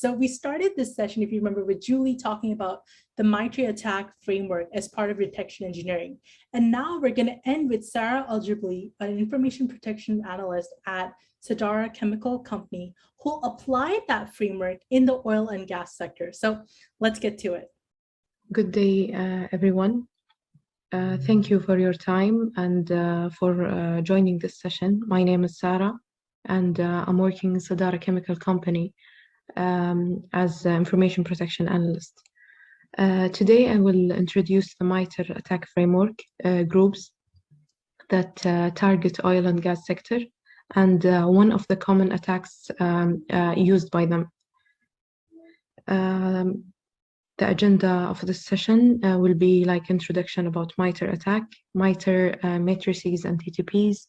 So we started this session, if you remember, with Julie talking about the Mitre attack framework as part of detection engineering. And now we're going to end with Sarah Aljbli, an information protection analyst at Sadara Chemical Company, who applied that framework in the oil and gas sector. So let's get to it. Good day, everyone. Thank you for your time and for joining this session. My name is Sarah, and I'm working in Sadara Chemical Company as an information protection analyst. Today, I will introduce the Mitre attack framework groups that target oil and gas sector, and one of the common attacks used by them. The agenda of this session will be like introduction about Mitre attack, Mitre matrices and TTPs,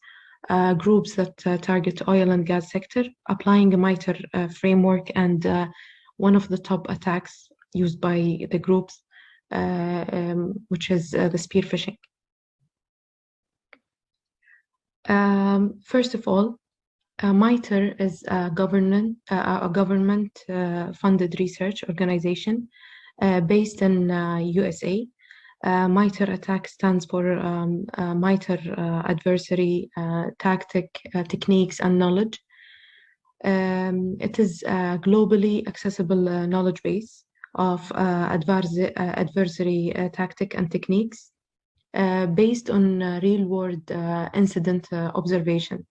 groups that target oil and gas sector, applying a Mitre framework, and one of the top attacks used by the groups, which is the spear phishing. First of all, Mitre is a government-funded research organization based in USA. Mitre attack stands for Mitre adversary tactic, techniques, and knowledge. It is a globally accessible knowledge base of adversary tactic and techniques based on real-world incident observation.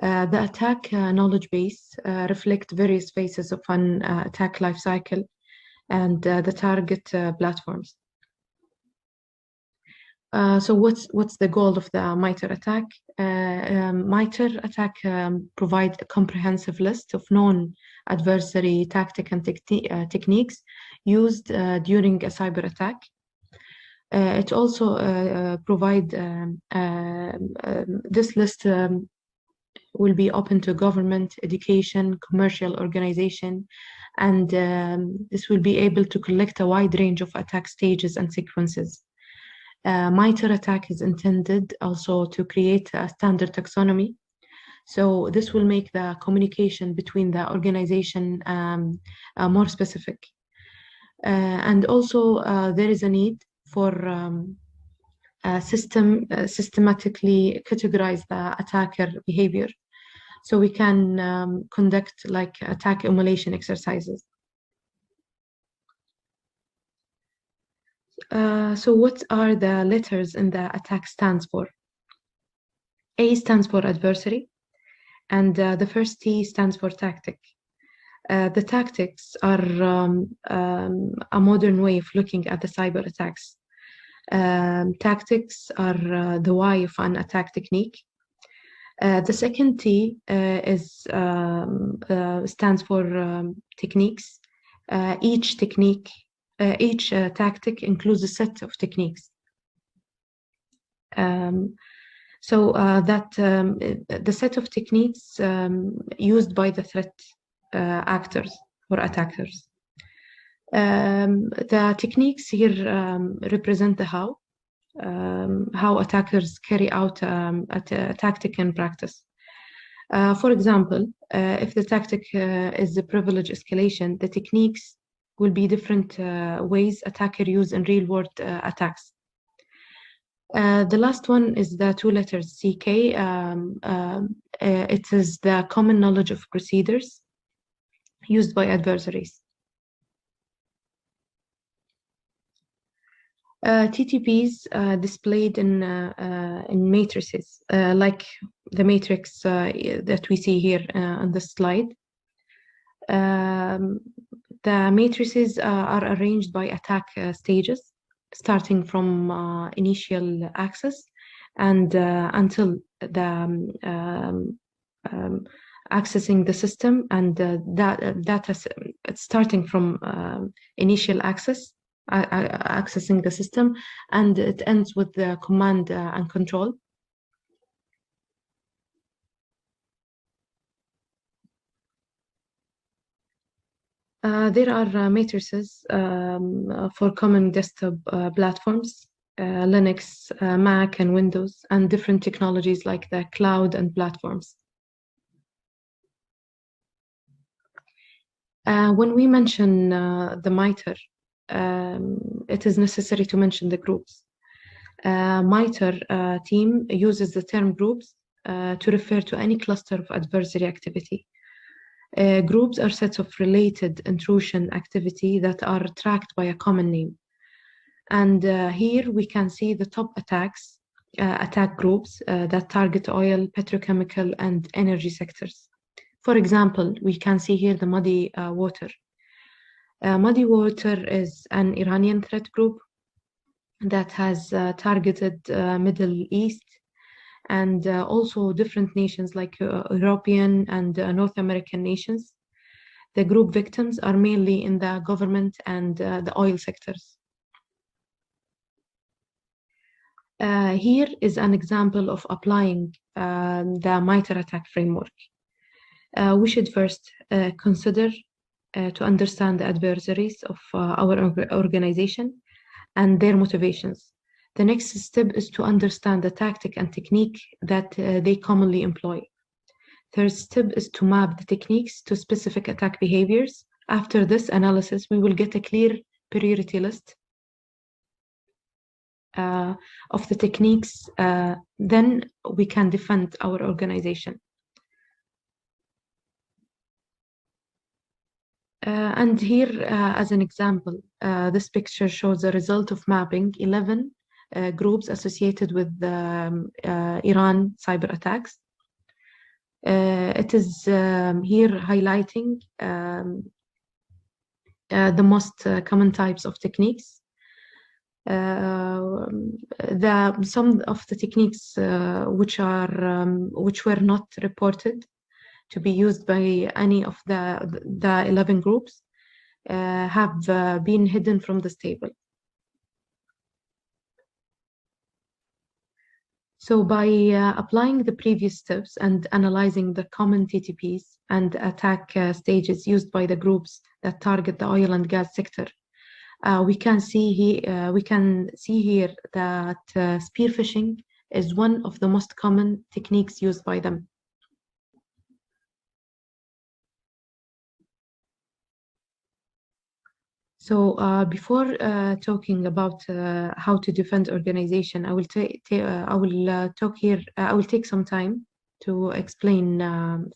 The attack knowledge base reflects various phases of an attack lifecycle and the target platforms. So what's the goal of the Mitre attack? Mitre attack provides a comprehensive list of known adversary tactic and techniques used during a cyber attack. It also provides this list will be open to government, education, commercial organization, and this will be able to collect a wide range of attack stages and sequences. Mitre attack is intended also to create a standard taxonomy. So this will make the communication between the organization more specific. And also there is a need for systematically categorize the attacker behavior, so we can conduct like attack emulation exercises. So what are the letters in the attack stands for? A stands for adversary, and the first T stands for tactic. The tactics are a modern way of looking at the cyber attacks. Tactics are the Y of an attack technique. The second T stands for techniques. Each tactic includes a set of techniques. The set of techniques used by the threat actors or attackers. The techniques here represent the how attackers carry out a tactic in practice. For example, if the tactic is the privilege escalation, the techniques will be different ways attacker use in real-world attacks. The last one is the two letters CK. It is the common knowledge of procedures used by adversaries. TTPs displayed in matrices, like the matrix that we see here on the slide. The matrices are arranged by attack stages, starting from initial access and until the accessing the system, and data starting from initial access, accessing the system, and it ends with the command and control. There are matrices for common desktop platforms, Linux, Mac, and Windows, and different technologies like the cloud and platforms. When we mention the Mitre, it is necessary to mention the groups. Mitre team uses the term groups to refer to any cluster of adversary activity. Groups are sets of related intrusion activity that are tracked by a common name. And here we can see the top attack groups that target oil, petrochemical, and energy sectors. For example, we can see here the muddy water. Muddy water is an Iranian threat group that has targeted Middle East and also different nations like European and North American nations. The group victims are mainly in the government and the oil sectors. Here is an example of applying the Mitre attack framework. We should first consider to understand the adversaries of our organization and their motivations. The next step is to understand the tactic and technique that they commonly employ. Third step is to map the techniques to specific attack behaviors. After this analysis, we will get a clear priority list of the techniques. Then we can defend our organization. And here, as an example, this picture shows the result of mapping 11 groups associated with Iran cyber attacks. It is here highlighting the most common types of techniques. Some of the techniques which were not reported to be used by any of the 11 groups have been hidden from this table. So by applying the previous steps and analyzing the common TTPs and attack stages used by the groups that target the oil and gas sector, we can see here that spear phishing is one of the most common techniques used by them. So before talking about how to defend organization, I will take some time to explain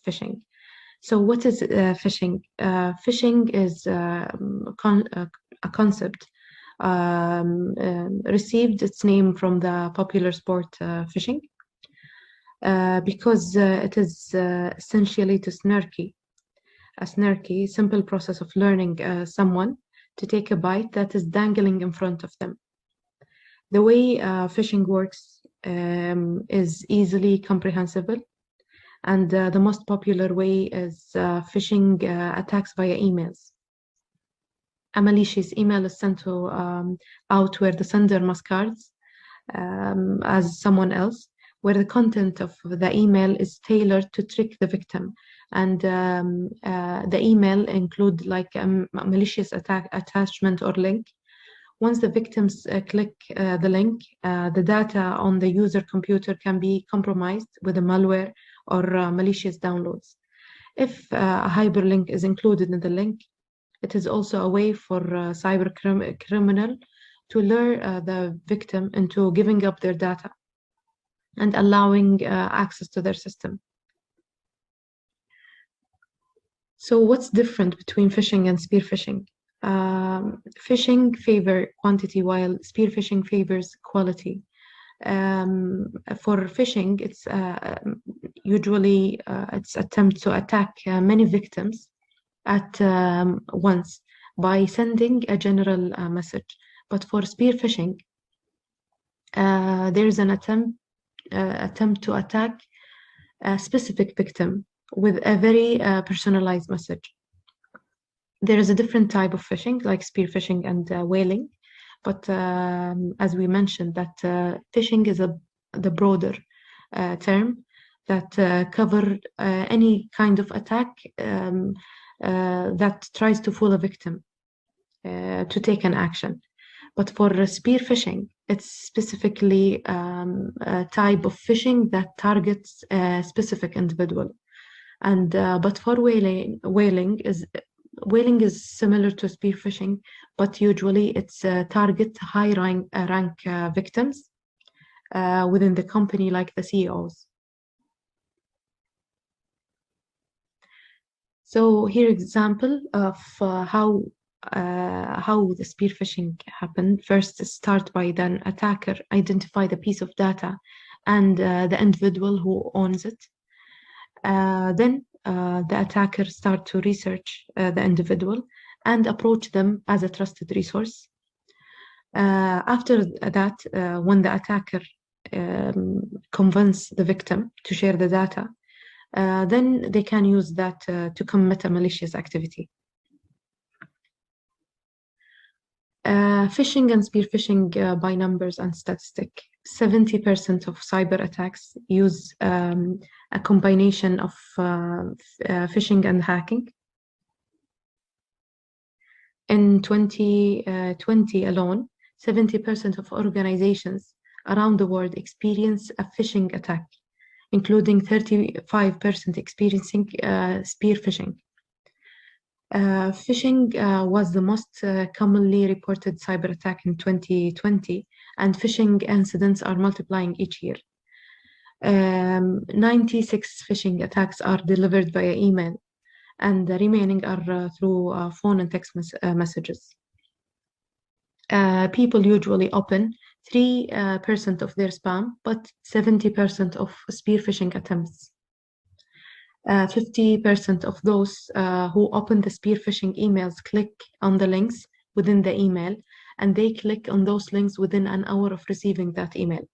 phishing. So what is phishing? Phishing is a concept received its name from the popular sport fishing because it is essentially a snarky, simple process of learning someone to take a bite that is dangling in front of them. The way phishing works is easily comprehensible, and the most popular way is phishing attacks via emails. A malicious email is sent out where the sender masquerades as someone else, where the content of the email is tailored to trick the victim. And the email include like a malicious attachment or link. Once the victims click the link, the data on the user computer can be compromised with a malware or malicious downloads. If a hyperlink is included in the link, it is also a way for cyber criminal to lure the victim into giving up their data and allowing access to their system. So what's different between phishing and spear phishing? Phishing favors quantity while spear phishing favors quality. For phishing, it's usually it's attempt to attack many victims at once by sending a general message. But for spear phishing, there's an attempt to attack a specific victim with a very personalized message. There is a different type of phishing, like spear phishing and whaling, but as we mentioned, that phishing is the broader term that cover any kind of attack that tries to fool a victim to take an action. But for spear phishing, it's specifically a type of phishing that targets a specific individual. And but for whaling is Whaling is similar to spear phishing, but usually it's target high rank victims within the company, like the CEOs. So here example of how the spear phishing happened. First, start by the attacker identify the piece of data and the individual who owns it. Then the attacker start to research the individual and approach them as a trusted resource. After that, when the attacker convince the victim to share the data, then they can use that to commit a malicious activity. Phishing and spear phishing by numbers and statistic. 70% of cyber attacks use a combination of phishing and hacking. In 2020 alone, 70% of organizations around the world experience a phishing attack, including 35% experiencing spear phishing. Phishing was the most commonly reported cyber attack in 2020, and phishing incidents are multiplying each year. 96 phishing attacks are delivered via email, and the remaining are through phone and text messages. People usually open 3% of their spam, but 70% of spear phishing attempts. 50% of those who open the spear phishing emails click on the links within the email, and they click on those links within an hour of receiving that email.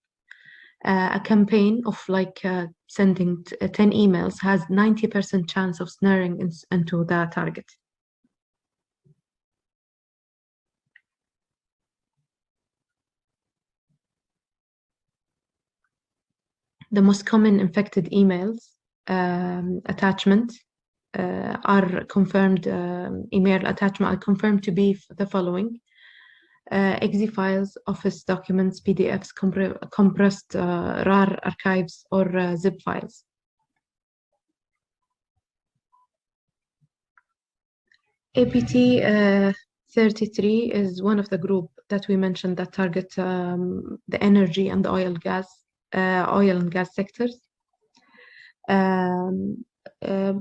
A campaign of sending 10 emails has 90% chance of snaring into the target. The most common infected emails attachment are confirmed, email attachment are confirmed to be the following: exe files, office documents, PDFs, compressed RAR archives, or zip files. APT 33 is one of the group that we mentioned that target the energy and the oil and gas sectors.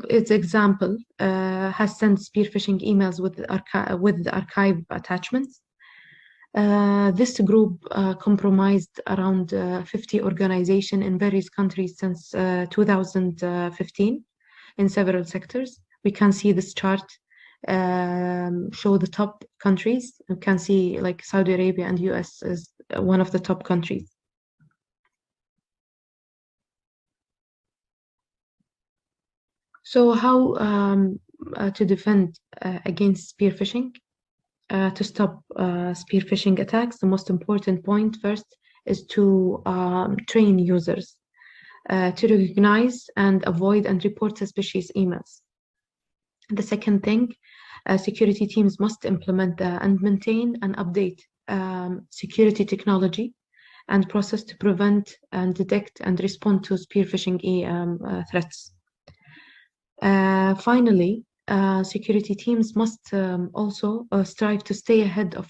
Its example has sent spear phishing emails with archive attachments. This group compromised around 50 organizations in various countries since 2015 in several sectors. We can see this chart show the top countries. You can see like Saudi Arabia and US is one of the top countries. So how to defend against spear phishing? To stop spear phishing attacks, the most important point first is to train users to recognize and avoid and report suspicious emails. The second thing, security teams must implement and maintain and update security technology and process to prevent and detect and respond to spear phishing threats. Finally, security teams must also strive to stay ahead of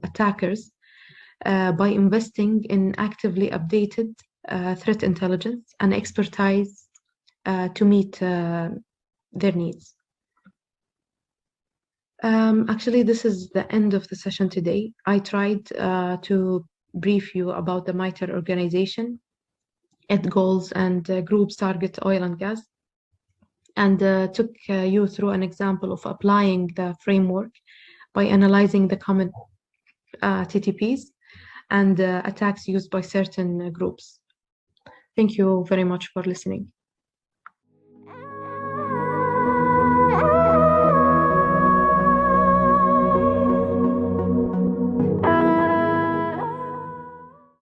attackers by investing in actively updated threat intelligence and expertise to meet their needs. Actually, this is the end of the session today. I tried to brief you about the Mitre organization, its goals, and groups target oil and gas, and took you through an example of applying the framework by analyzing the common TTPs and attacks used by certain groups. Thank you very much for listening.